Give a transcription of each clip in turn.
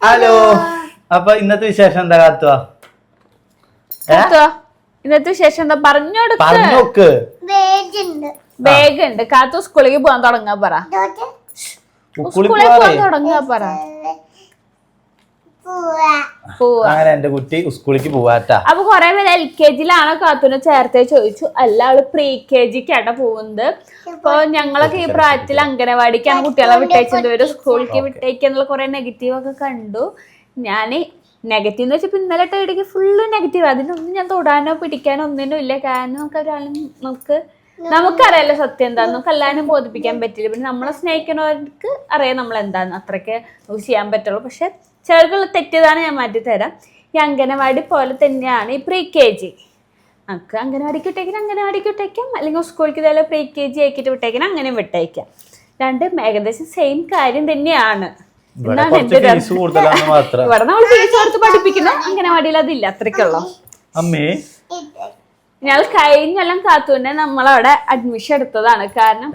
Hello. അപ്പൊ ഇന്നത്തെ വിശേഷം എന്താ കാത്തുവാ? ഇന്നത്തെ വിശേഷം എന്താ പറഞ്ഞോക്ക്. ബാഗ് ഉണ്ട്. കാത്തു സ്കൂളിലേക്ക് പോകാൻ തുടങ്ങാ പറ. സ്കൂളിൽ പോകാൻ തുടങ്ങാ പറ. അങ്ങനെ എന്റെ കുട്ടി സ്കൂളിലേക്ക് പോവാട്ടാ. അപ്പൊ കൊറേ പേര് LKG-ലാണോ കാത്തുനെ ചേർത്തേ ചോദിച്ചു. അല്ല, അവള് pre-KG-ക്കാണ് പോകുന്നത്. ഇപ്പൊ ഞങ്ങളൊക്കെ ഈ പ്രായത്തിൽ അംഗനവാടിക്കാണ് കുട്ടികളെ വിട്ടയച്ചത്. ഒരു സ്കൂളിലേക്ക് വിട്ടയക്കാന്നുള്ള കുറെ നെഗറ്റീവ് ഒക്കെ കണ്ടു. ഞാന് നെഗറ്റീവ് എന്ന് വെച്ചപ്പോ ഇന്നലെ ഇടയ്ക്ക് ഫുള്ള് നെഗറ്റീവ്. അതിനൊന്നും ഞാൻ തൊടാനോ പിടിക്കാനോ ഒന്നിനും ഇല്ല. കാരണം നമുക്കറിയാലോ സത്യം എന്താന്ന്. നമുക്ക് എല്ലാവരും ബോധിപ്പിക്കാൻ പറ്റില്ല. പിന്നെ നമ്മളെ സ്നേഹിക്കുന്നവർക്ക് അറിയാം നമ്മൾ എന്താന്ന്. അത്രയ്ക്ക് നമുക്ക് ചെയ്യാൻ പറ്റുള്ളൂ. പക്ഷെ ചിലർക്കുള്ള തെറ്റിയതാണ്. ഞാൻ മാറ്റിത്തരാം. ഈ അംഗനവാടി പോലെ തന്നെയാണ് ഈ pre-KG. നമുക്ക് അംഗനവാടിക്ക് വിട്ടേക്കാം, അല്ലെങ്കിൽ സ്കൂളിലേക്ക് ഇതേപോലെ pre-KG ആക്കിയിട്ട് വിട്ടേക്കണം, അങ്ങനെ വിട്ടയക്കാം. രണ്ടും ഏകദേശം സെയിം കാര്യം തന്നെയാണ്. ഇവിടെ നമ്മൾ ഫീസ് കൊടുത്ത് പഠിപ്പിക്കുന്നു, അംഗനവാടിയിൽ അതില്ല. അത്രയ്ക്കുള്ളൂ. ഞങ്ങൾ കഴിഞ്ഞെല്ലാം കാത്തുവിനെ നമ്മളവിടെ അഡ്മിഷൻ എടുത്തതാണ്. കാരണം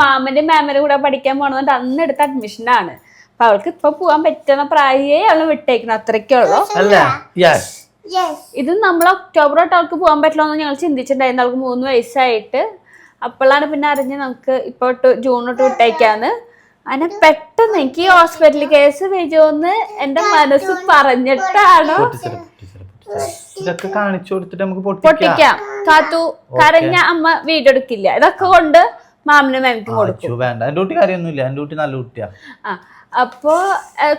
മാമന്റെ മാമന്റെ കൂടെ പഠിക്കാൻ പോണെന്നുണ്ട് അന്ന് എടുത്ത അഡ്മിഷനാണ്. അപ്പൊ അവൾക്ക് ഇപ്പൊ പോവാൻ പറ്റുന്ന പ്രായേ അവള് വിട്ടേക്കണം. അത്രയ്ക്കുള്ളൂ. ഇത് നമ്മൾ ഒക്ടോബർ തൊട്ട് അവൾക്ക് പോകാൻ പറ്റില്ല എന്ന് ഞങ്ങൾ ചിന്തിച്ചിട്ടുണ്ടായിരുന്നു. അവൾക്ക് 3 വയസ്സായിട്ട്. അപ്പോഴാണ് പിന്നെ അറിഞ്ഞ് നമുക്ക് ഇപ്പൊ ജൂൺ തൊട്ട് വിട്ടേക്കാന്ന്. അങ്ങനെ പെട്ടെന്ന് എനിക്ക് ഹോസ്പിറ്റൽ കേസ് വരുമെന്ന് എന്റെ മനസ്സ് പറഞ്ഞിട്ടാണ് ഇതൊക്കെ കാണിച്ചു കൊടുത്തിട്ട് നമുക്ക് പൊട്ടിക്കാം. കാത്തു കരഞ്ഞ അമ്മ വീഡിയോ എടുക്കില്ല. ഇതൊക്കെ കൊണ്ട് മാമിനും മാമിക്കും കൊടുക്കും. വേണ്ട, എന്റെ കുട്ടി കാര്യമൊന്നുമില്ല. എന്റെ കുട്ടി നല്ല കുട്ടിയാ. അപ്പൊ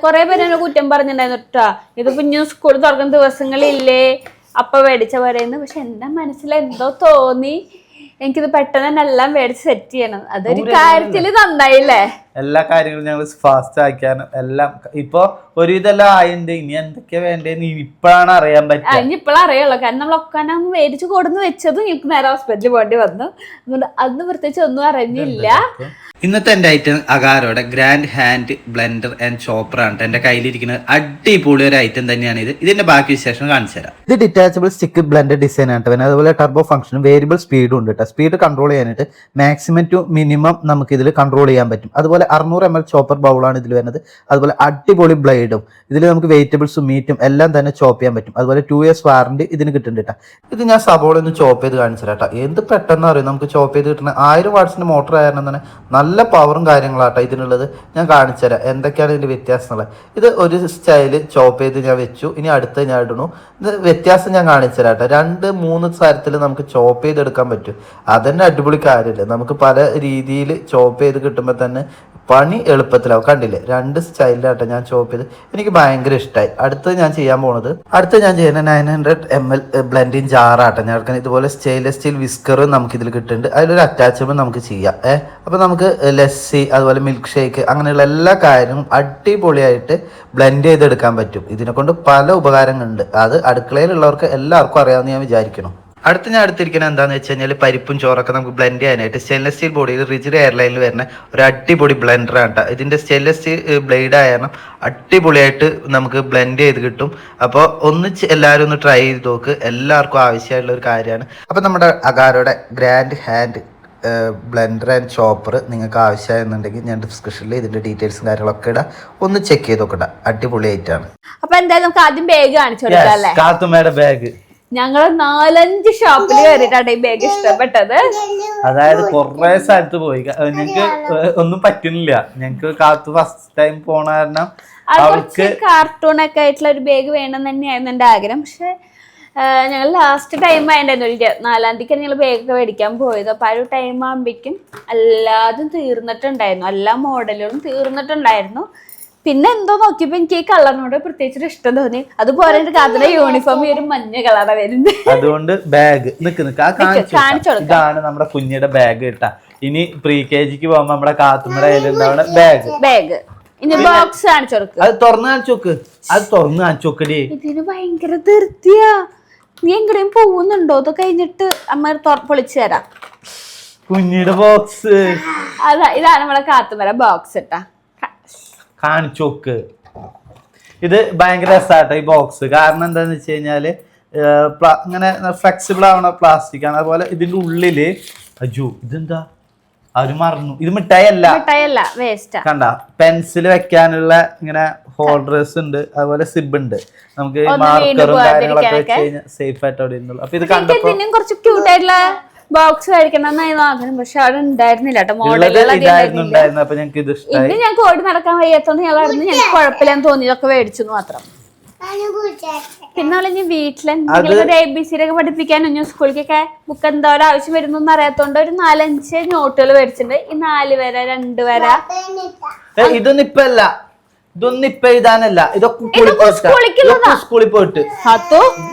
കൊറേ പേര് എന്നെ കുറ്റം പറഞ്ഞിട്ടുണ്ടായിരുന്നു കേട്ടാ. ഇത് കുഞ്ഞു സ്കൂൾ തുറക്കുന്ന ദിവസങ്ങളില്ലേ അപ്പൊ മേടിച്ച പറയുന്നു. പക്ഷെ എന്റെ മനസ്സിൽ എന്തോ തോന്നി, എനിക്കിത് പെട്ടെന്ന് തന്നെ എല്ലാം മേടിച്ച് സെറ്റ് ചെയ്യണം. അതൊരു കാര്യത്തില് നന്നായില്ലേ. എല്ലാ കാര്യങ്ങളും ഞങ്ങൾ ഫാസ്റ്റ് ആക്കിയാനും എല്ലാം ഇപ്പൊ ഒരു ഇതെല്ലാം ആയിണ്ട്. ഇനി എന്തൊക്കെയാ വേണ്ടേന്ന് ഇപ്പോഴാണ് അറിയാൻ പറ്റുക. ഇനി ഇപ്പോഴും അറിയുള്ളൂ. കാരണം നമ്മളൊക്കെ മേടിച്ചു കൊടുന്ന് വെച്ചതും എനിക്ക് നേരെ ഹോസ്പിറ്റലിൽ പോകേണ്ടി വന്നു. അതുകൊണ്ട് അന്ന് പ്രത്യേകിച്ച് ഒന്നും അറിഞ്ഞില്ല. ഇന്നത്തെ എൻ്റെ ഐറ്റം അഗാരോടെ grand hand blender and chopper ആണ് എൻ്റെ കയ്യിലിരിക്കുന്നത്. അടിപൊളി ഒരു ഐറ്റം തന്നെയാണ് ഇത്. ഇതിന്റെ ബാക്കി വിശേഷം കാണിച്ചു തരാം. ഇത് ഡിറ്റാച്ചബിൾ സ്റ്റിക്ക് ബ്ലെൻഡർ ഡിസൈൻ ആണ്. പിന്നെ അതുപോലെ ടർബോ ഫംഗ്ഷനും വേരിയബിൾ സ്പീഡും ഉണ്ട് കേട്ടോ. സ്പീഡ് കൺട്രോൾ ചെയ്യാനായിട്ട് മാക്സിമം ടു മിനിമം നമുക്ക് ഇതിൽ കൺട്രോൾ ചെയ്യാൻ പറ്റും. അതുപോലെ 600 ml ചോപ്പർ ബൗളാണ് ഇതിൽ വരുന്നത്. അതുപോലെ അടിപൊളി ബ്ലേഡും. ഇതിൽ നമുക്ക് വെജിറ്റബിൾസും മീറ്റും എല്ലാം തന്നെ ചോപ്പ് ചെയ്യാൻ പറ്റും. അതുപോലെ 2 years വാറണ്ടി ഇതിന് കിട്ടുന്നുണ്ട് കേട്ടോ. ഇത് ഞാൻ സബോള ഒന്ന് ചോപ്പ് ചെയ്ത് കാണിച്ചു തരാം കേട്ടോ. എന്ത് പെട്ടെന്ന് അറിയും നമുക്ക് ചോപ്പ് ചെയ്ത് കിട്ടുന്നത്. 1000 വാട്ട്സിന്റെ മോട്ടർ ആയിരുന്നു തന്നെ നല്ല പവറും കാര്യങ്ങളാട്ടോ ഇതിനുള്ളത്. ഞാൻ കാണിച്ചു തരാം എന്തൊക്കെയാണ് ഇതിന്റെ വ്യത്യാസങ്ങൾ. ഇത് ഒരു സ്റ്റൈല് ചോപ്പ് ചെയ്ത് ഞാൻ വെച്ചു. ഇനി അടുത്ത് ഞാൻ ഇടണു. ഇത് വ്യത്യാസം ഞാൻ കാണിച്ചു തരാം കേട്ടോ. 2-3 തരത്തിൽ നമുക്ക് ചോപ്പ് ചെയ്തെടുക്കാൻ പറ്റും. അതന്നെ അടിപൊളി കാര്യമില്ല. നമുക്ക് പല രീതിയിൽ ചോപ്പ് ചെയ്ത് കിട്ടുമ്പോൾ തന്നെ പണി എളുപ്പത്തിലാവും. കണ്ടില്ലേ, 2 സ്റ്റൈലിലാട്ടോ ഞാൻ ചോപ്പ് ചെയ്ത്. എനിക്ക് ഭയങ്കര ഇഷ്ടമായി. അടുത്ത് ഞാൻ ചെയ്യാൻ പോണത്, ഞാൻ ചെയ്യുന്ന 900 ml ബ്ലെൻഡിങ് ജാറാട്ടോ ഞാൻ എടുക്കുന്നത്. ഇതുപോലെ സ്റ്റെയിൻലെസ് സ്റ്റീൽ വിസ്കറും നമുക്ക് ഇതിൽ കിട്ടുന്നുണ്ട്. അതിലൊരു അറ്റാച്ച്മെന്റ് നമുക്ക് ചെയ്യാം. അപ്പൊ നമുക്ക് ലസ്സി അതുപോലെ മിൽക്ക് ഷേക്ക് അങ്ങനെയുള്ള എല്ലാ കാര്യങ്ങളും അടിപൊളിയായിട്ട് ബ്ലെൻഡ് ചെയ്തെടുക്കാൻ പറ്റും. ഇതിനെ കൊണ്ട് പല ഉപകാരങ്ങളുണ്ട്. അത് അടുക്കളയിലുള്ളവർക്ക് എല്ലാവർക്കും അറിയാമെന്ന് ഞാൻ വിചാരിക്കണം. അടുത്ത് ഞാൻ എടുത്തിരിക്കുന്നത് എന്താണെന്ന് വെച്ച് കഴിഞ്ഞാൽ പരിപ്പും ചോറൊക്കെ നമുക്ക് ബ്ലെൻഡ് ചെയ്യാനായിട്ട് സ്റ്റെയിൻലെസ് സ്റ്റീൽ ബോഡിയിൽ റിജിഡ് എയർലൈനിൽ വരുന്ന ഒരു അടിപൊളി ബ്ലെൻഡറാണ് കേട്ടോ. ഇതിൻ്റെ സ്റ്റെയിൻലെസ് സ്റ്റീൽ ബ്ലേഡ് ആയാലും അടിപൊളിയായിട്ട് നമുക്ക് ബ്ലെൻഡ് ചെയ്ത് കിട്ടും. അപ്പോൾ എല്ലാവരും ഒന്ന് ട്രൈ ചെയ്ത് നോക്ക്. എല്ലാവർക്കും ആവശ്യമായിട്ടുള്ള ഒരു കാര്യമാണ്. അപ്പോൾ നമ്മുടെ അഗാരോടെ grand hand blender and chopper നിങ്ങൾക്ക് ആവശ്യമായെന്നുണ്ടെങ്കിൽ ഞാൻ ഡിസ്ക്രിപ്ഷനിൽ ഇതിന്റെ ഡീറ്റെയിൽസും കാര്യങ്ങളൊക്കെ ഇടാം. ഒന്ന് ചെക്ക് ചെയ്ത് നോക്കണ്ട. അടിപൊളി ആയിട്ടാണ്. അപ്പൊ എന്തായാലും നമുക്ക് ആദ്യം ബാഗ് കാണിച്ചു കൊടുക്കാം. കാത്തുമ്മയുടെ ബാഗ് ഞങ്ങള് 4-5 ഷോപ്പിൽ കയറിയിട്ടാണ് ഈ ബാഗ് ഇഷ്ടപ്പെട്ടത്. അതായത് കൊറേ സ്ഥലത്ത് പോയി. ഞങ്ങക്ക് ഒന്നും പറ്റുന്നില്ല. ഞങ്ങക്ക് കാത്തു ഫസ്റ്റ് ടൈം പോണ കാരണം കുറച്ച് കാർട്ടൂണൊക്കെ ആയിട്ടുള്ള ഒരു ബാഗ് വേണം തന്നെയായിരുന്നു എന്റെ ആഗ്രഹം. പക്ഷെ ഞങ്ങൾ ലാസ്റ്റ് ടൈം ആയിട്ടുണ്ടായിരുന്നു. 4-ാം തീയതിക്ക് ഞങ്ങൾ ബാഗൊക്കെ മേടിക്കാൻ പോയത്. അപ്പൊ ആ ഒരു ടൈം ആകുമ്പോഴേക്കും എല്ലാതും തീർന്നിട്ടുണ്ടായിരുന്നു. എല്ലാ മോഡലുകളും തീർന്നിട്ടുണ്ടായിരുന്നു. പിന്നെ എന്തോ നോക്കിയപ്പോ എനിക്ക് ഈ കളറിനോട് പ്രത്യേകിച്ചൊരു ഇഷ്ടം തോന്നി. അതുപോലെ കാത്തിലെ യൂണിഫോം ഈ ഒരു മഞ്ഞ കളറാണ് വരുന്നത്. അതുകൊണ്ട് ബാഗ് ഇതാണ് നമ്മുടെ കുഞ്ഞിയുടെ ബാഗ് കേട്ടാ. ഇനി pre-KGക്ക് പോകുമ്പോ നമ്മുടെ കാത്തുമ്മയുടെ കയ്യിലുണ്ടാവുന്ന ബാഗ്. ഇനി ബോക്സ് കാണിച്ചു കൊടുക്കുക. അത് തുറന്ന് കാണിച്ചു നോക്കടി. ഇതിന് ഭയങ്കര ധൃതിയാ. നീ എങ്ങടെയും പോകുന്നുണ്ടോ? അത് കഴിഞ്ഞിട്ട് അമ്മ പൊളിച്ചു തരാം. കുഞ്ഞിയുടെ ബോക്സ് ഇതാണ് നമ്മളെ കാത്തുമ്മയുടെ ബോക്സ് ഇട്ടാ. കാണിച്ചോക്ക്. ഇത് ഭയങ്കര രസമാട്ടോ ഈ ബോക്സ്. കാരണം എന്താന്ന് വെച്ച് കഴിഞ്ഞാല് ഇങ്ങനെ ഫ്ലെക്സിബിൾ ആവണ പ്ലാസ്റ്റിക് ആണ്. അതുപോലെ ഇതിന്റെ ഉള്ളില് ഇതെന്താ അവര് മറന്നു. ഇത് മിഠായി അല്ല, മിഠായല്ല, വേസ്റ്റാ. കണ്ട പെൻസിൽ വെക്കാനുള്ള ഇങ്ങനെ ഹോൾഡേഴ്സ് ഉണ്ട്, അതുപോലെ സിബ് ഉണ്ട്, നമുക്ക് മാർക്കറും കാര്യങ്ങളൊക്കെ വെച്ച് കഴിഞ്ഞാൽ സേഫ് ആയിട്ട് അവിടെ ഇരുന്നുള്ളൂ. അപ്പൊ ഇത് കണ്ടപ്പോ കുറച്ച് ക്യൂട്ട് ആയിട്ടുള്ള ബോക്സ് മേടിക്കണമെന്നായിരുന്നു ആഗ്രഹം, പക്ഷെ അവിടെ ഉണ്ടായിരുന്നില്ല കേട്ടോ. ഇതായിരുന്നു. അപ്പൊ ഞങ്ങൾക്ക് ഇത് ഇഷ്ടമായി. ഇന്ന് ഞങ്ങൾക്ക് ഓടി നടക്കാൻ വയ്യാത്തോണ്ട് ഞങ്ങളായിരുന്നു, ഞങ്ങൾക്ക് കുഴപ്പമില്ലാന്ന് തോന്നിയതൊക്കെ മേടിച്ചു മാത്രം. പിന്നെ ഇനി വീട്ടിലെന്തെങ്കിലും ABC ഒക്കെ പഠിപ്പിക്കാനും ഞാൻ സ്കൂളിലേക്കൊക്കെ ബുക്ക് എന്താ ഒരു ആവശ്യം വരുന്നൊന്നും അറിയാത്തോണ്ട് ഒരു 4-5 നോട്ടുകൾ മേടിച്ചിട്ടുണ്ട്. ഈ 4 വര 2 വര ഇതൊന്നും ഇപ്പൊ എഴുതാനല്ല, ഇതൊക്കെ സ്കൂളിൽ പോയിട്ട്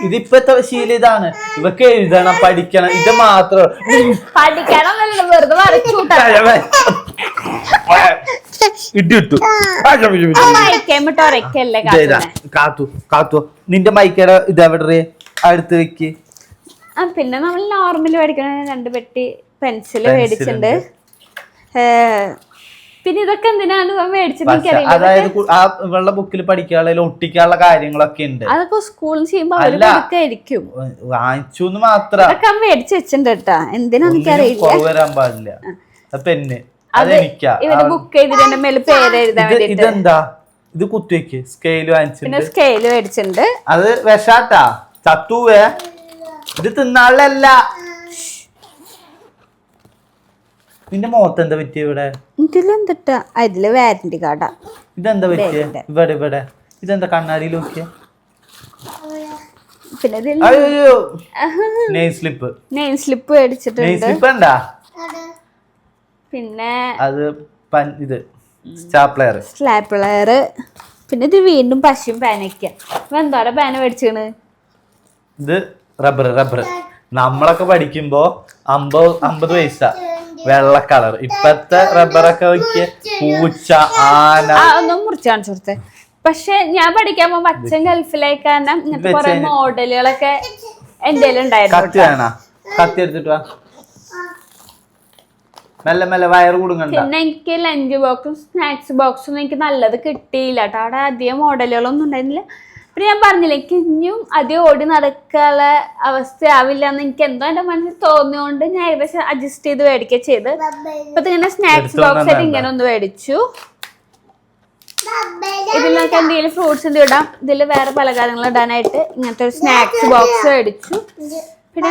ഇതിപ്പത്തെ ശീലം ഇതാണ്. ഇവക്ക് എഴുതണം, പഠിക്കണം, ഇത് മാത്രം പഠിക്കണം വെറുതെ വരച്ചു കാത്തു നിന്റെ മൈക്കയുടെ ഇത് എവിടെ അടുത്ത് വെക്ക്. പിന്നെ നമ്മൾ നോർമൽ മേടിക്കണ 2 പെട്ടി പെൻസിൽ മേടിച്ചിട്ടുണ്ട്. പിന്നെ ഇതൊക്കെ എന്തിനാണ് മേടിച്ചത്? അതായത് ആ വെള്ള ബുക്കിൽ പഠിക്കാനുള്ള ഒട്ടിക്കാനുള്ള കാര്യങ്ങളൊക്കെ ഉണ്ട്. അതൊക്കെ സ്കൂളിൽ ചെയ്യുമ്പോ അവര്ക്കും വാങ്ങിച്ചു മാത്രം അതൊക്കെ മേടിച്ചു വെച്ചിട്ടുണ്ട് കേട്ടാ. എന്തിനാ എനിക്കറിയില്ല, വരാൻ പാടില്ല. പെന്ന് ഇവര് ബുക്ക് ചെയ്തിട്ട് മേലെ പേര് എഴുതാൻ വേണ്ടിട്ട്. ഇതെന്താ ഇത് കുത്തിവെക്ക്. സ്കെയില് വാങ്ങിച്ചിട്ടുണ്ട്. പിന്നെ സ്കെയില് മേടിച്ചിട്ടുണ്ട്. അത് വിഷാട്ടാ, ചത്തുവേ. ഇത് തിന്നാളല്ല. നിന്റെ മുഖത്ത് എന്താ പറ്റിയ ഇവിടെ? ഇതിലെന്താ? ഇതില് വാറന്റി കാർഡാ. ഇതെന്താ പറ്റിയ ഇവിടെ? ഇതെന്താ കണ്ണാടിയിൽ നോക്കിയ? പിന്നെ നെയിം സ്ലിപ്പ് മേടിച്ചിട്ടുണ്ട്. പിന്നെ അത് ഇത് സ്റ്റാപ്ലർ. പിന്നെ ഇത് വീണ്ടും പശയും പേനയ്ക്ക. എന്തോരം പേന മേടിച്ചാണ്? ഇത് റബ്ബർ. നമ്മളൊക്കെ പഠിക്കുമ്പോ 50 പൈസ വെള്ള കളർ. ഇപ്പത്തെ റബ്ബറൊക്കെ വെക്കിയ പൂച്ച, ആന ഒന്നും മുറിച്ച് കാണിച്ചു കൊടുത്തേ. പക്ഷെ ഞാൻ പഠിക്കാൻ പോകുമ്പോ അച്ഛൻ ഗൾഫിലായി കാരണം ഇങ്ങനത്തെ കുറെ മോഡലുകളൊക്കെ എന്റെ ഉണ്ടായിരുന്നു. കത്തി എടുത്തിട്ട് മെല്ലെ വയറ് കൂടുങ്ങണ്ട. പിന്നെ എനിക്ക് ലഞ്ച് ബോക്സും സ്നാക്സ് ബോക്സും എനിക്ക് നല്ലത് കിട്ടിയില്ല കേട്ടോ. അവിടെ അധികം മോഡലുകളൊന്നും ഉണ്ടായിരുന്നില്ല. പിന്നെ ഞാൻ പറഞ്ഞില്ല, എനിക്ക് ഇനിയും അധികം ഓടി നടക്കാനുള്ള അവസ്ഥയാവില്ല എന്ന് എനിക്ക് എന്തോ എന്റെ മനസ്സിൽ തോന്നിയോണ്ട് ഞാൻ ഏകദേശം അഡ്ജസ്റ്റ് ചെയ്ത് മേടിക്കുക ചെയ്ത്. ഇപ്പൊ ഇങ്ങനെ സ്നാക്സ് ബോക്സ് ആയിട്ട് ഇങ്ങനെ ഒന്ന് മേടിച്ചു. ഇതിൽ നമുക്ക് എന്തെങ്കിലും ഫ്രൂട്ട്സ് എന്തെങ്കിലും ഇടാം. ഇതിൽ വേറെ പലഹാരങ്ങൾ ഇടാനായിട്ട് ഇങ്ങനത്തെ ഒരു സ്നാക്സ് ബോക്സ് മേടിച്ചു. പിന്നെ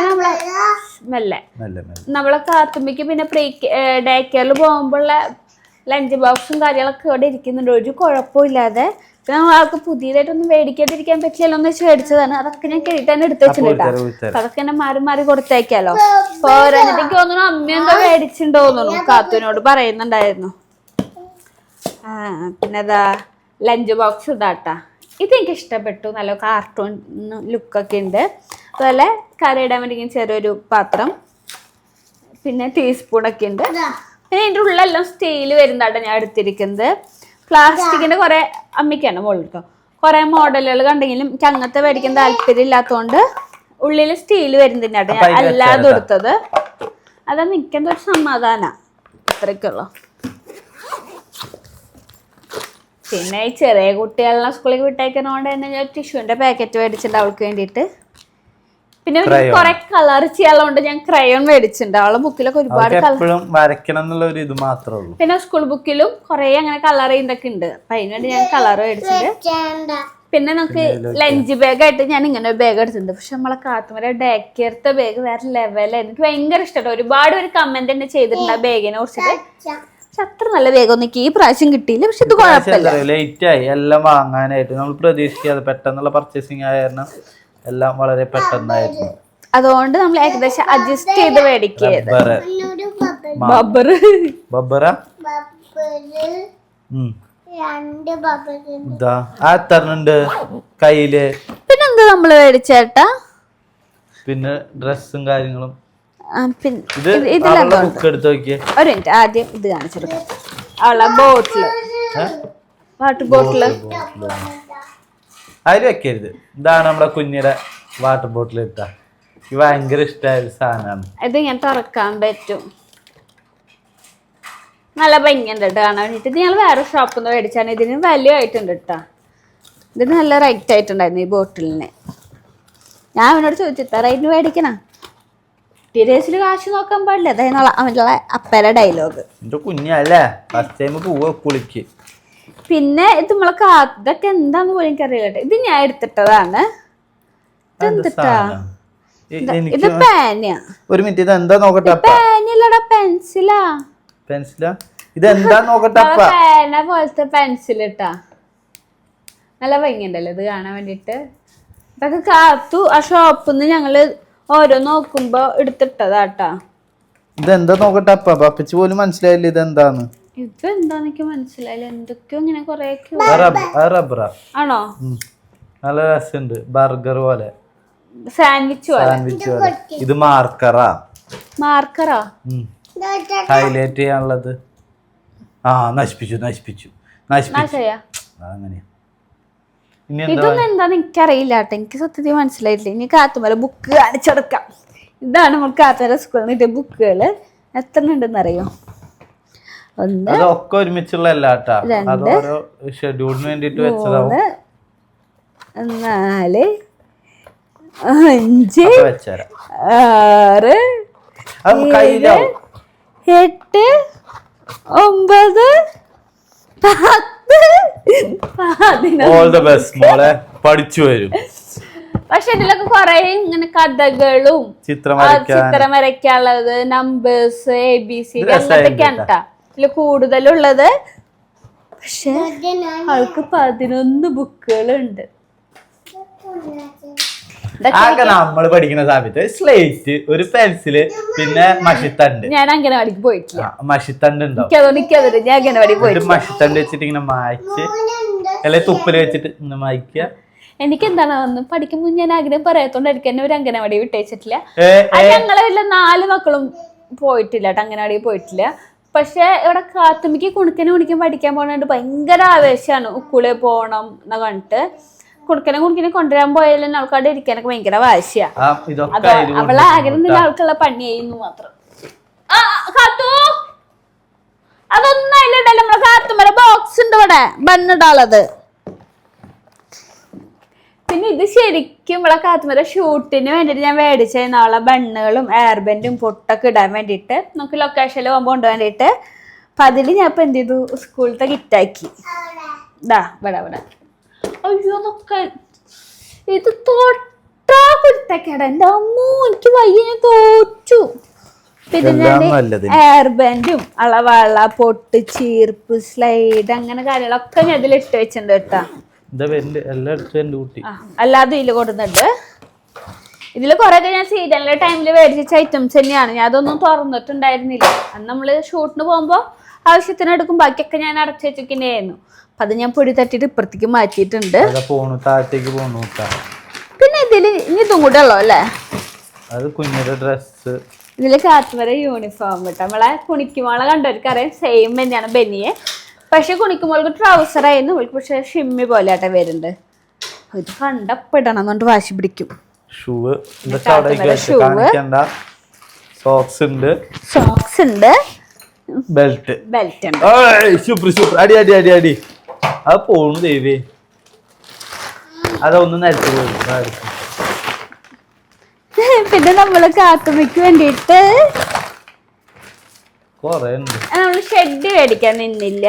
നമ്മളെ കാത്തുമ്പിക്ക് പിന്നെ ഡേ കെയറിൽ പോകുമ്പോഴുള്ള ലഞ്ച് ബോക്സും കാര്യങ്ങളൊക്കെ ഇവിടെ ഇരിക്കുന്നുണ്ട്, ഒരു കുഴപ്പമില്ലാതെ. പിന്നെ ആൾക്ക് പുതിയതായിട്ടൊന്നും മേടിക്കാതിരിക്കാൻ പറ്റില്ലല്ലോ എന്ന് വെച്ച് മേടിച്ചതാണ്. അതൊക്കെ ഞാൻ കേട്ടാൻ എടുത്ത് വെച്ചിട്ടുണ്ടാവും. അതൊക്കെ എന്നെ മാറി കൊടുത്തേക്കാലോ. പോരാഞ്ഞിട്ടേക്ക് തോന്നുന്നു അമ്മ എന്തോ മേടിച്ചിട്ടുണ്ടോ തോന്നുന്നു, കാത്തുവിനോട് പറയുന്നുണ്ടായിരുന്നു. പിന്നെ അതാ ലഞ്ച് ബോക്സ് ഇതാട്ടാ. ഇതെനിക്ക് ഇഷ്ടപ്പെട്ടു, നല്ല കാർട്ടൂൺ ലുക്കൊക്കെ ഉണ്ട്. അതുപോലെ കറിയിടാൻ വേണ്ടി ചെറിയൊരു പാത്രം, പിന്നെ ടീസ്പൂണൊക്കെ ഉണ്ട്. പിന്നെ ഇതിൻ്റെ ഉള്ളെല്ലാം സ്റ്റീൽ വരുന്നതാട്ടോ ഞാൻ എടുത്തിരിക്കുന്നത്. പ്ലാസ്റ്റിക്കിന്റെ കുറെ അമ്മിക്കാണ് മുകളിൽ കേട്ടോ. കുറെ മോഡലുകൾ കണ്ടെങ്കിലും എനിക്ക് അങ്ങനത്തെ മേടിക്കാൻ താല്പര്യം ഇല്ലാത്തതുകൊണ്ട് ഉള്ളിൽ സ്റ്റീൽ വരുന്നതിനാട്ടോ ഞാൻ അല്ലാതെ എടുത്തത്. അതാ നിൽക്കുന്ന ഒരു സമാധാന. അത്രയ്ക്കുള്ളൂ. പിന്നെ ഈ ചെറിയ കുട്ടികളെ സ്കൂളിൽ വിട്ടേക്കുന്നതുകൊണ്ട് തന്നെ ഞാൻ ടിഷ്യൂവിന്റെ പാക്കറ്റ് മേടിച്ചിട്ടുണ്ട് അവൾക്ക് വേണ്ടിയിട്ട്. പിന്നെ കുറെ കളർ ചെയ്യാനുള്ളതുകൊണ്ട് ഞാൻ ക്രയോൺ മേടിച്ചിട്ടുണ്ട്. അവളെ ബുക്കിലൊക്കെ ഒരുപാട് പിന്നെ സ്കൂൾ ബുക്കിലും കുറെ അങ്ങനെ കളർ ചെയ്യുന്നൊക്കെ ഉണ്ട്. അപ്പൊ അതിനുവേണ്ടി ഞാൻ കളർ മേടിച്ചിട്ടുണ്ട്. പിന്നെ നമുക്ക് ലഞ്ച് ബാഗ് ആയിട്ട് ഞാൻ ഇങ്ങനെ ഒരു ബാഗ് എടുത്തിട്ടുണ്ട്. പക്ഷെ നമ്മളെ കാത്തുമര ഡേ കെയർത്തെ ബാഗ് വേറെ ലെവലായിരുന്നു. എനിക്ക് ഭയങ്കര ഇഷ്ടപ്പെട്ടു. ഒരുപാട് ഒരു കമന്റ് തന്നെ ചെയ്തിട്ടുണ്ട് ആ ബാഗിനെ കുറിച്ചിട്ട്. പക്ഷെ അത്ര നല്ല ബാഗൊന്നും എനിക്ക് ഈ പ്രാവശ്യം കിട്ടിയില്ല. പക്ഷെ ഇത് കുഴപ്പമില്ല. ലേറ്റ് ആയി എല്ലാം വാങ്ങാനായിട്ട്. നമ്മൾ പ്രതീക്ഷിക്കാതെ പെട്ടെന്നുള്ള പർച്ചേസിംഗ് ആയ കാരണം എല്ലാം വളരെ പെട്ടെന്നായിരുന്നു. അതുകൊണ്ട് നമ്മൾ ഏകദേശം അഡ്ജസ്റ്റ് ചെയ്ത് മേടിക്കുന്നത്. കയ്യില് പിന്നെന്താ നമ്മള് മേടിച്ചേട്ടാ? പിന്നെ ഡ്രസ്സും കാര്യങ്ങളും. ഒരു മിനിറ്റ്, ആദ്യം ഇത് കാണിച്ചെടുക്കാം. അവളെ ബോട്ടില്, വാട്ടർ ബോട്ടില് അതിൽ വെക്കരുത്. ഇതാണ് നമ്മളെ കുഞ്ഞിയുടെ വാട്ടർ ബോട്ടിൽ ഇട്ടാ. ഭയങ്കര ഇഷ്ടമായ സാധനമാണ് ഇത്. ഞാൻ തുറക്കാൻ പറ്റും, നല്ല ഭംഗിയുണ്ട് കേട്ടോ കാണാൻ വേണ്ടിട്ട്. ഇത് ഞങ്ങൾ വേറെ ഷോപ്പിൽ നിന്ന് മേടിച്ചാണ്. ഇതിന് വാല്യൂ ആയിട്ടുണ്ട് കേട്ടോ. ഇതിന് നല്ല റേറ്റ് ആയിട്ടുണ്ടായിരുന്നു ഈ ബോട്ടിലിന്. ഞാൻ അവനോട് ചോദിച്ചു ഇത്ര റേറ്റിന് മേടിക്കണം. ടീച്ചേഴ്സിൽ കാശ് നോക്കാൻ പാടില്ല, അതായത് അവൻ്റെ അപ്പയുടെ ഡയലോഗ്. എന്റെ കുഞ്ഞല്ലേ ഫസ്റ്റ് ടൈം പോവാ കുളിക്ക്. പിന്നെ ഇത് നമ്മളെ ഇതൊക്കെ എന്താന്ന് പോലും എനിക്കറിയില്ല. ഇത് ഞാൻ എടുത്തിട്ടതാണ്. ഇതെന്തിട്ടാ? ഇത് പേന. ഒരു മിനിറ്റ്, ഇത് എന്താ നോക്കട്ടെ? പേനല്ലടാ, പെൻസിലാ. പെൻസിലാ? ഇത് എന്താ നോക്കട്ടെ? പേന പോലത്തെ പെൻസിലിട്ടാ നല്ല ഭംഗിയുണ്ടല്ലോ ഇത് കാണാൻ വേണ്ടിട്ട്. ഇതൊക്കെ കാത്തു ആ ഷോപ്പിൽ നിന്ന് ഞങ്ങള് ഓരോ നോക്കുമ്പോ എടുത്തിട്ടതാട്ടാ. ഇതെന്താ നോക്കട്ടെ? പപ്പിച്ച് പോലും മനസ്സിലായില്ല ഇതെന്താന്ന്. ഇത് എന്താന്ന് എനിക്ക് മനസ്സിലായില്ല. എന്തൊക്കെയോ ഇങ്ങനെ കൊറേ റബ്ബറാ ആണോ? നല്ല രസമുണ്ട്, ബർഗർ പോലെ, സാൻഡ്വിച്ച് പോലെ. ഇത് മാർക്കറാ. മാർക്കറാ ഹൈലൈറ്റ് ചെയ്യാനുള്ളത്. നശിപ്പിച്ചു. അങ്ങനെയാ. ഇതൊന്നും എന്താന്ന് എനിക്കറിയില്ല കേട്ടോ. എനിക്ക് സത്യത്തിൽ മനസ്സിലായിട്ടില്ല. ഇനി കാത്തുമല ബുക്ക് കാണിച്ചെടുക്കാം. ഇതാണ് നമ്മൾ കാത്തുമല സ്കൂളിൽ നിന്ന് കിട്ടിയ ബുക്കുകള്. എത്ര ഉണ്ടെന്ന് അറിയോ? ഒന്ന്, ഒക്കെ ഒരുമിച്ചുള്ള ഷെഡ്യൂളിന് വേണ്ടിട്ട് വെച്ചതാവും. 4, 5, 6, 7, 8, 9, 10. പഠിച്ചു വരും. പക്ഷെ ഇതിലൊക്കെ കൊറേ ഇങ്ങനെ കഥകളും ചിത്രം വരയ്ക്കാനുള്ളത്, നമ്പേഴ്സ്, ABC അങ്ങനത്തൊക്കെയാണ് കേട്ടാ ഇതില് കൂടുതലുള്ളത്. പക്ഷെ അവൾക്ക് 11 ബുക്കുകളുണ്ട്. നമ്മള് പഠിക്കുന്ന സമയത്ത് സ്ലേറ്റ്, ഒരു പെൻസില്, പിന്നെ മഷിത്തണ്ട്. ഞാൻ അംഗനവാടിക്ക് പോയിട്ടില്ല. മഷിത്തണ്ട് ഉണ്ടാവും. ഞാൻ അംഗനവാടി പോയിട്ട് മഷിത്തണ്ട് വെച്ചിട്ട് ഇങ്ങനെ മായ്ച്ച്, അല്ലെ തുപ്പല് വെച്ചിട്ട് ഇങ്ങനെ മായ്ക്കുക. എനിക്ക് എന്താണ് ഒന്ന് പഠിക്കുമ്പോൾ ഞാൻ ആഗ്രഹം പറയാത്തോണ്ടായിരിക്കും എന്നെ ഒരു അംഗനവാടി വിട്ടയച്ചിട്ടില്ല. ഞങ്ങളെ വീട്ടിലെ 4 മക്കളും പോയിട്ടില്ല കേട്ടോ, അംഗനവാടി പോയിട്ടില്ല. പക്ഷെ ഇവിടെ കാത്തുമ്പിക്ക് കുണിക്കാൻ പഠിക്കാൻ പോകണോണ്ട് ഭയങ്കര ആവേശമാണ്. ഉക്കുളെ പോകണം എന്ന് കണ്ടിട്ട് കുണിക്കനെ കൊണ്ടുവരാൻ പോയാലും ആൾക്കാരുടെ ഇരിക്കാനൊക്കെ ഭയങ്കര വാശിയാ. അവളെ ആഗ്രഹം തന്നെ ആൾക്കുള്ള പണി ചെയ്യുന്നു മാത്രം. അതൊന്നും അതിലുണ്ടല്ലോ, നമ്മളെ കാത്തുമ്പല ബോക്സ് ഉണ്ട് ഇവിടെ ബണ്ണിടാളത്. പിന്നെ ഇത് ശരിക്കും ഇവിടെ കാത്തുമ്പല ഷൂട്ടിന് വേണ്ടിട്ട് ഞാൻ മേടിച്ചായിരുന്നു അവളെ ബണ്ണുകളും എയർബെൻഡും പൊട്ടൊക്കെ ഇടാൻ വേണ്ടിട്ട്, നമുക്ക് ലൊക്കേഷനിൽ പോകുമ്പോൾ കൊണ്ടുപോകാൻ വേണ്ടിട്ട്. അപ്പൊ അതില് ഞാൻ ഇപ്പൊ എന്ത് ചെയ്തു, സ്കൂളത്തെ കിറ്റാക്കി. ഇവിടെ അയ്യോ നോക്ക, ഇത് തൊട്ടാ കുരുത്തക്കേടാ. എന്റെ അമ്മോ എനിക്ക് വയ്യ, ഞാൻ തോറ്റു. പിന്നെ ഞാൻ എയർബെൻഡും അളവള്ള പൊട്ട്, ചീർപ്പ്, സ്ലൈഡ് അങ്ങനെ കാര്യങ്ങളൊക്കെ ഞാൻ ഇതിൽ ഇട്ട് വെച്ചിട്ടുണ്ട് കേട്ടാ. അല്ലാതെ ഇതില് കൊടുക്കുന്നുണ്ട്. ഇതില് കൊറേ ഞാൻ സീരിയലിന്റെ ടൈമില് മേടിച്ച ഐറ്റംസ് തന്നെയാണ്. ഞാൻ അതൊന്നും തുറന്നിട്ടുണ്ടായിരുന്നില്ല. അന്ന് നമ്മള് ഷൂട്ടിന് പോകുമ്പോ ആവശ്യത്തിന് എടുക്കും, ബാക്കിയൊക്കെ ഞാൻ അടച്ചു വെച്ചിരിക്കുന്നതായിരുന്നു. അപ്പൊ അത് ഞാൻ പൊടി തട്ടിട്ട് ഇപ്പുറത്തേക്ക് മാറ്റിയിട്ടുണ്ട്. പിന്നെ ഇതില് ഇതും കൂടെ ഉള്ളു അല്ലേ, ഡ്രസ്. ഇതില് കാത്തുവര യൂണിഫോം കേട്ടോ. നമ്മളെ കുണിക്കുമോളെ കണ്ടവർക്ക് അറിയാം, സെയിം തന്നെയാണ് ബനിയെ. പക്ഷെ കുണിക്കുമോൾക്ക് ട്രൗസർ ആയിരുന്നു, പക്ഷെ ഷിമ്മി പോലെ ആട്ടെ വരുന്നുണ്ട്. ഇത് കണ്ടപ്പെടണം എന്നുകൊണ്ട് വാശി പിടിക്കും. സോക്സ് ഉണ്ട്, ബെൽറ്റ് ഉണ്ട്. അടി അടി അടി അടി അത് പോണു ദേവേ. അതൊന്നും നിരത്തി പോയി. പിന്നെ നമ്മള് കാത്തുമ്മയ്ക്ക് വേണ്ടിട്ട് നമ്മള് ഷെഡ് മേടിക്കാൻ നിന്നില്ല,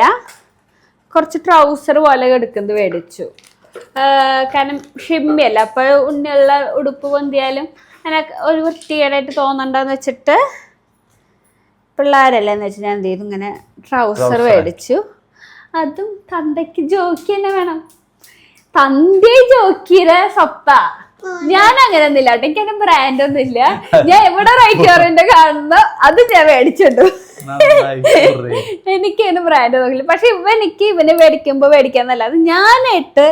കുറച്ച് ട്രൗസർ പോലെ എടുക്കുന്നത് മേടിച്ചു. കാരണം ഷിമ്മിയല്ല, അപ്പൊ ഉണ്ണിയുള്ള ഉടുപ്പ് പൊന്തിയാലും അങ്ങനെ ഒരു വൃത്തികേടായിട്ട് തോന്നണ്ടെന്ന് വെച്ചിട്ട്, പിള്ളേരല്ലേ എന്ന് വെച്ചാൽ ഞാൻ എന്ത് ചെയ്തു, ഇങ്ങനെ ട്രൗസർ മേടിച്ചു. അതും തന്തയ്ക്ക് ജോക്കി തന്നെ വേണം. തന്തേ ജോക്കിയുടെ സ്വത്ത. ഞാൻ അങ്ങനെ ഒന്നുമില്ല കേട്ടോ, എനിക്കങ്ങനെ ബ്രാൻഡ് ഒന്നും ഇല്ല. ഞാൻ എവിടെ റൈറ്റ് ഓറിയന്റ് കാണുന്ന അത് ഞാൻ മേടിച്ചിട്ടു. എനിക്കതിന് ബ്രാൻഡ് നോക്കില്ല. പക്ഷെ ഇവന് മേടിക്കുമ്പോ മേടിക്കാന്നല്ലാതെ ഞാനായിട്ട്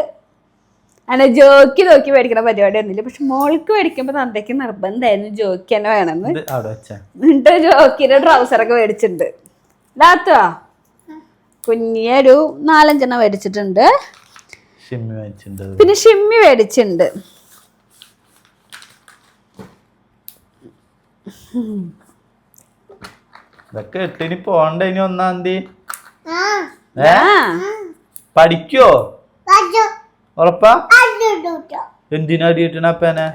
അങ്ങനെ ജോക്കി നോക്കി മേടിക്കുന്ന പരിപാടി ഒന്നുമില്ല. പക്ഷെ മോൾക്ക് മേടിക്കുമ്പോ തന്തയ്ക്ക് നിർബന്ധമായിരുന്നു ജോക്കി തന്നെ വേണമെന്ന്. എന്നിട്ട് ജോക്കിയുടെ ട്രൗസറൊക്കെ മേടിച്ചിട്ടുണ്ട്. ഇതാത്തുവാ കുഞ്ഞിയെ ഒരു 4-5 മേടിച്ചിട്ടുണ്ട്. പിന്നെ ഷിമ്മി മേടിച്ചിട്ടുണ്ട്. ഇതൊക്കെ എട്ടിന് പോണ്ട. ഇനി 1-ാം തീയതി പഠിക്കോ? ഉറപ്പാ? എന്തിനാ അടി കിട്ടണ അപ്പനെ?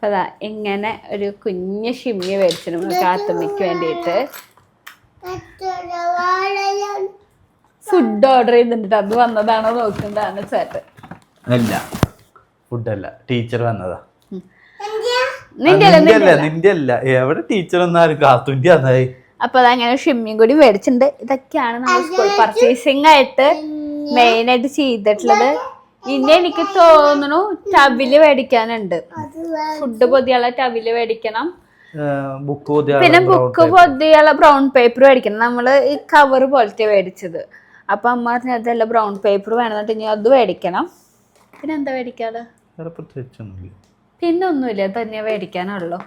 അപ്പൊ അതാ ഇങ്ങനെ ഒരു കുഞ്ഞ് ഷിമ്മി മേടിച്ചിട്ടുണ്ട് കാത്തുമ്മയ്ക്ക് വേണ്ടിയിട്ട്. ഫുഡ് ഓർഡർ ചെയ്തിട്ടുണ്ട്, അത് വന്നതാണോ നോക്കുന്നതാണ് ചേട്ടൻ. അല്ല, ഫുഡല്ല, ടീച്ചർ വന്നതാ. നിന്റെ നിന്റെ അല്ല, എവിടെ ടീച്ചർ വന്നാലും കാത്തുന്റെ വന്നായി. അപ്പൊ അതങ്ങനെ ഷിമ്മിയും കൂടി മേടിച്ചിട്ടുണ്ട്. ഇതൊക്കെയാണ് നമ്മൾ സ്കൂൾ പർച്ചേസിംഗ് ആയിട്ട് മെയിൻ ആയിട്ട് ചെയ്തിട്ടുള്ളത്. ഇനി എനിക്ക് തോന്നുന്നു ടബില് മേടിക്കാനുണ്ട്, ഫുഡ് പൊതിയുള്ള ടബില് മേടിക്കണം, പിന്നെ ബുക്ക് പൊതിയുള്ള ബ്രൗൺ പേപ്പർ മേടിക്കണം. നമ്മള് ഈ കവർ പോലത്തെ മേടിച്ചത്, അപ്പൊ അമ്മ പറഞ്ഞതല്ല ബ്രൗൺ പേപ്പർ വേണമെന്നിട്ട് ഇനി അത് മേടിക്കണം. പിന്നെ എന്താ മേടിക്കാറ്? പിന്നെ ഒന്നുമില്ല, തന്നെ മേടിക്കാനുള്ളൂ.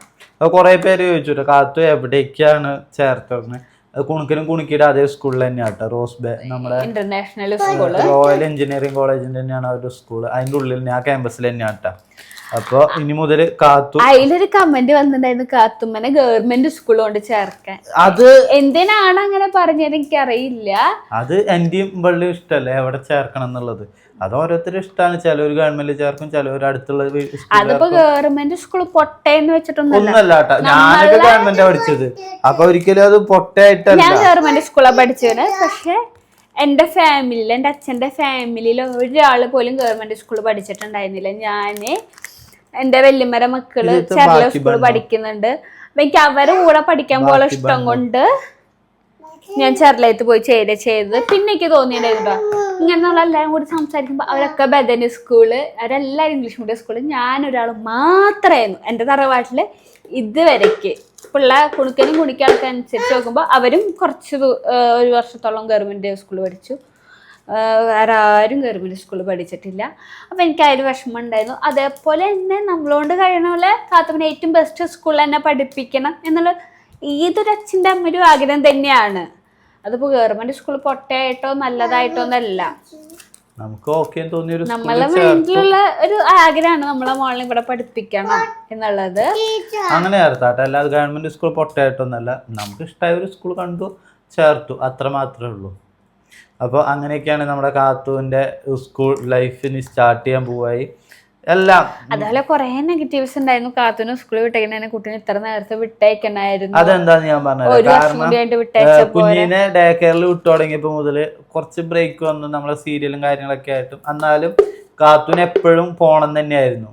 കൊറേ പേര് ചോദിച്ചു കാത്തു എവിടേക്കാണ് ചേർത്തത്. കുണുക്കനും കുണുക്കിയുടെ അതേ സ്കൂളിൽ തന്നെയാട്ടോ, റോസ് നമ്മുടെ ഇന്റർനാഷണൽ സ്കൂള്, റോയൽ എഞ്ചിനീയറിംഗ് കോളേജിന്റെ തന്നെയാണ് അവരുടെ സ്കൂള്. അതിന്റെ ഉള്ളിൽ ആ ക്യാമ്പസിൽ തന്നെയാട്ടോ. അപ്പൊ ഇനി മുതൽ കാത്തു, അതിലൊരു കമന്റ് വന്നിട്ടുണ്ടായിരുന്നു കാത്തുമ്മനെ ഗവൺമെന്റ് സ്കൂൾ കൊണ്ട് ചേർക്കാൻ. അത് എന്തിനാണ് അങ്ങനെ പറഞ്ഞത് എനിക്കറിയില്ല. അത് എന്റെയും വളരെ ഇഷ്ടല്ലേ എവിടെ ചേർക്കണം എന്നുള്ളത്. അത് ഓരോരുത്തരും ഇഷ്ടമാണ്. ചിലവർ ഗവൺമെന്റ് ചേർക്കും, ചിലവർ അടുത്തുള്ള. അതിപ്പോ ഗവൺമെന്റ് സ്കൂൾ പൊട്ടേന്ന് വെച്ചിട്ടൊന്നല്ല കേട്ടോ. ഞാനൊക്കെ ഗവൺമെന്റ് പഠിച്ചത്, അപ്പൊ ഒരിക്കലും അത് പൊട്ടയായിട്ടല്ല. ഞാൻ ഗവൺമെന്റ് സ്കൂളാണ് പഠിച്ചത്. പക്ഷെ എന്റെ ഫാമിലിയിൽ, എന്റെ അച്ഛന്റെ ഫാമിലിയിൽ ഒരാള് പോലും ഗവൺമെന്റ് സ്കൂൾ പഠിച്ചിട്ടുണ്ടായിരുന്നില്ല. ഞാന് എന്റെ വല്യമ്മര മക്കള് ചെറിയ സ്കൂൾ പഠിക്കുന്നുണ്ട്. അപ്പൊ എനിക്ക് അവരെ കൂടെ പഠിക്കാൻ പോലെ ഇഷ്ടം കൊണ്ട് ഞാൻ ചെറുലത്ത് പോയി ചെയ്തത്. പിന്നെ എനിക്ക് തോന്നിയിട്ടുണ്ടോ ഇങ്ങനെയുള്ള എല്ലാവരും കൂടി സംസാരിക്കുമ്പോൾ അവരൊക്കെ ബദനി സ്കൂള്, അവരെല്ലാവരും ഇംഗ്ലീഷ് മീഡിയം സ്കൂള്, ഞാനൊരാൾ മാത്രമായിരുന്നു എൻ്റെ തറവാട്ടില് ഇതുവരയ്ക്ക്. കുണുക്കനും കുണിക്കാളൊക്കെ അനുസരിച്ച് നോക്കുമ്പോൾ അവരും കുറച്ച് ഒരു വർഷത്തോളം ഗവൺമെൻറ് സ്കൂൾ പഠിച്ചു. ആരും ഗവൺമെൻറ് സ്കൂളിൽ പഠിച്ചിട്ടില്ല. അപ്പം എനിക്ക് അതിൽ വിഷമം ഉണ്ടായിരുന്നു. അതേപോലെ തന്നെ നമ്മളോണ്ട് കഴിയണ പോലെ കാത്തുമ്മനെ ഏറ്റവും ബെസ്റ്റ് സ്കൂളിൽ തന്നെ പഠിപ്പിക്കണം എന്നുള്ള ഏതൊരു അച്ഛൻ്റെ അമ്മയുടെ ആഗ്രഹം തന്നെയാണ്. അതിപ്പോ ഗവൺമെന്റ് സ്കൂൾ പൊട്ടയായിട്ടോ നല്ലതായിട്ടോ ഒന്നല്ല, നമുക്ക് ഓക്കെ തോന്നിയ നമ്മളെ മൈൻഡിലുള്ള ഒരു ആഗ്രഹമാണ് നമ്മളെ മോളെ ഇവിടെ പഠിപ്പിക്കണം എന്നുള്ളത്. അങ്ങനെ ചേർത്താട്ടെ, അല്ലാതെ ഗവൺമെന്റ് സ്കൂൾ പൊട്ടയായിട്ടൊന്നല്ല. നമുക്ക് ഇഷ്ടമായ ഒരു സ്കൂൾ കണ്ടു, ചേർത്തു, അത്ര മാത്രമേ ഉള്ളൂ. അപ്പോൾ അങ്ങനെയൊക്കെയാണ് നമ്മുടെ കാത്തുവിന്റെ സ്കൂൾ ലൈഫിന് സ്റ്റാർട്ട് ചെയ്യാൻ പോവായി എല്ലാം. അതുപോലെ കുറെ നെഗറ്റീവ്സ് ഉണ്ടായിരുന്നു. കാത്തുവിന് സ്കൂളിൽ വിട്ടേക്കുന്ന കുട്ടീനെ ഇത്ര നേരത്തെ വിട്ടേക്കണായിരുന്നു. അതെന്താന്ന് ഞാൻ പറഞ്ഞത്, കാരണം കുഞ്ഞിനെ ഡേ കെയറിൽ വിട്ടു തുടങ്ങിയപ്പോ മുതല് കുറച്ച് ബ്രേക്ക് വന്നു നമ്മളെ സീരിയലും കാര്യങ്ങളൊക്കെ ആയിട്ടും. എന്നാലും കാത്തുവിന് എപ്പോഴും പോണം തന്നെയായിരുന്നു.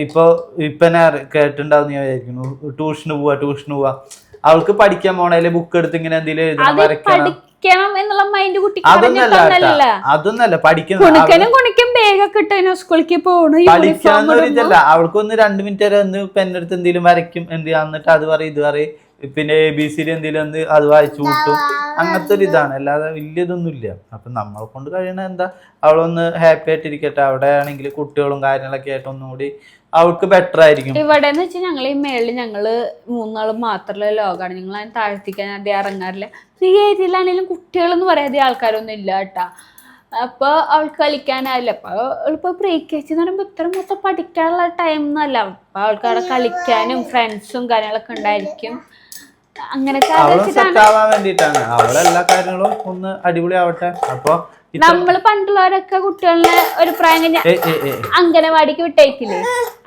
ഇപ്പൊ കേട്ടിട്ടുണ്ടാവും ഞാൻ വിചാരിക്കുന്നു, ട്യൂഷന് പോവാ. അവൾക്ക് പഠിക്കാൻ പോണേല് ബുക്ക് എടുത്ത് ഇങ്ങനെ എന്തെങ്കിലും എഴുതണം, വരയ്ക്കണം എന്നുള്ള മൈൻഡ് കുട്ടി. അതൊന്നല്ല പഠിക്കണം. പഠിക്കാന്നൊരിതല്ല, അവൾക്കൊന്ന് 2 മിനിറ്റ് വരെ ഒന്ന് പെണ്ണെടുത്ത് എന്തെങ്കിലും വരയ്ക്കും, എന്നിട്ട് അത് പറയും ഇത് പറയും, പിന്നെ ABCD എന്തെങ്കിലും ഒന്ന് അത് വായിച്ചു കൂട്ടും. അങ്ങനത്തെ ഒരു ഇതാണ്, അല്ലാതെ വലിയതൊന്നും ഇല്ല. അപ്പൊ നമ്മളെ കൊണ്ട് കഴിയണ എന്താ, അവളൊന്ന് ഹാപ്പി ആയിട്ടിരിക്കട്ടെ. അവിടെ ആണെങ്കിൽ കുട്ടികളും കാര്യങ്ങളൊക്കെ ആയിട്ട് ഒന്നുകൂടി അവൾക്ക് ബെറ്റർ ആയിരിക്കും. ഇവിടെ എന്ന് വെച്ചാൽ ഞങ്ങൾ ഈ മേളിൽ ഞങ്ങള് 3 ആളും മാത്രമുള്ള ലോകമാണ്. ഞങ്ങൾ അതിന് താഴ്ത്തിക്കാൻ അധികം ഇറങ്ങാറില്ല. ഈ ഏരിയയിലാണെങ്കിലും കുട്ടികൾ എന്ന് പറയാതെ ആൾക്കാരൊന്നും ഇല്ല കേട്ടാ. അപ്പൊ അവൾക്ക് കളിക്കാനാവില്ല. അപ്പൊ അവളിപ്പോ ബ്രേക്കേജ് എന്ന് പറയുമ്പോ ഇത്ര മൊത്തം പഠിക്കാനുള്ള ടൈം ഒന്നും അല്ല. അപ്പൊ അവൾക്ക് അവിടെ കളിക്കാനും ഫ്രണ്ട്സും കാര്യങ്ങളൊക്കെ ഉണ്ടായിരിക്കും. അങ്ങനെയൊക്കെ വേണ്ടിട്ടാണ് അവളെല്ലാ കാര്യങ്ങളും ഒന്ന് അടിപൊളി ആവട്ടെ. അപ്പൊ നമ്മള് പണ്ടുള്ളവരൊക്കെ കുട്ടികളെ ഒരു പ്രായം കഴിഞ്ഞ അംഗനവാടിക്ക് വിട്ടേക്കില്ലേ,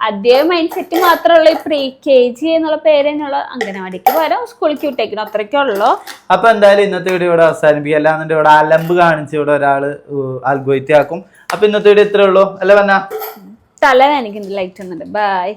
അതേ മൈൻഡ് സെറ്റ് മാത്രമുള്ള ഈ KG എന്നുള്ള പേര് തന്നെയുള്ള അംഗനവാടിക്ക് പകരം സ്കൂളിലേക്ക് വിട്ടേക്കണം, അത്രയ്ക്കേ ഉള്ളൂ. അപ്പൊ എന്തായാലും ഇന്നത്തെ വീഡിയോ ഇവിടെ അവസാനിപ്പിക്കുക. അല്ലാന്നുണ്ട് ഇവിടെ അലമ്പ് കാണിച്ച് ഇവിടെ ഒരാള് ആൽഗോയിറ്റി ആക്കും. അപ്പൊ ഇന്നത്തെ വീഡിയോ ഇത്രേ ഉള്ളൂ അല്ലേ? പറഞ്ഞ തല എനിക്ക് ലൈറ്റ് ഒന്നുണ്ട്. ബൈ.